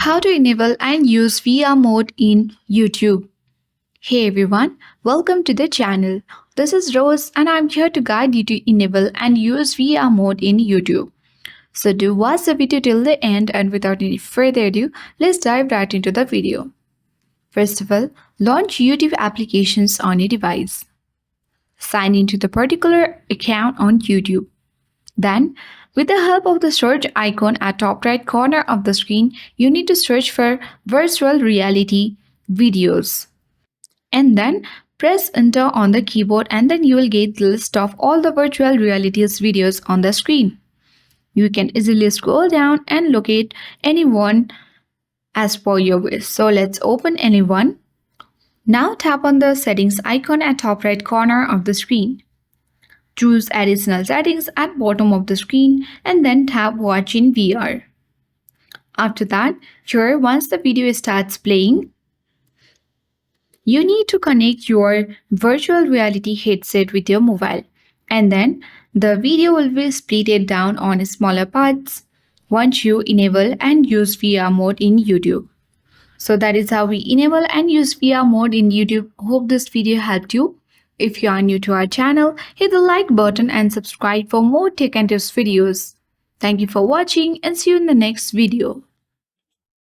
How to enable and use VR mode in YouTube. Hey everyone, welcome to the channel. This is Rose and I'm here to guide you to enable and use VR mode in YouTube. So do watch the video till the end, and without any further ado, let's dive right into the video. First of all, launch YouTube applications on your device. Sign into the particular account on YouTube. Then, with the help of the search icon at top right corner of the screen, you need to search for virtual reality videos. And then press enter on the keyboard, and then you will get the list of all the virtual realities videos on the screen. You can easily scroll down and locate any one as per your wish. So let's open any one. Now tap on the settings icon at top right corner of the screen. Choose additional settings at bottom of the screen and then tap watch in VR. After that, here once the video starts playing, you need to connect your virtual reality headset with your mobile, and then the video will be split down on smaller parts once you enable and use VR mode in YouTube. So that is how we enable and use VR mode in YouTube. Hope this video helped you. If you are new to our channel, hit the like button and subscribe for more tech and tips videos. Thank you for watching and see you in the next video.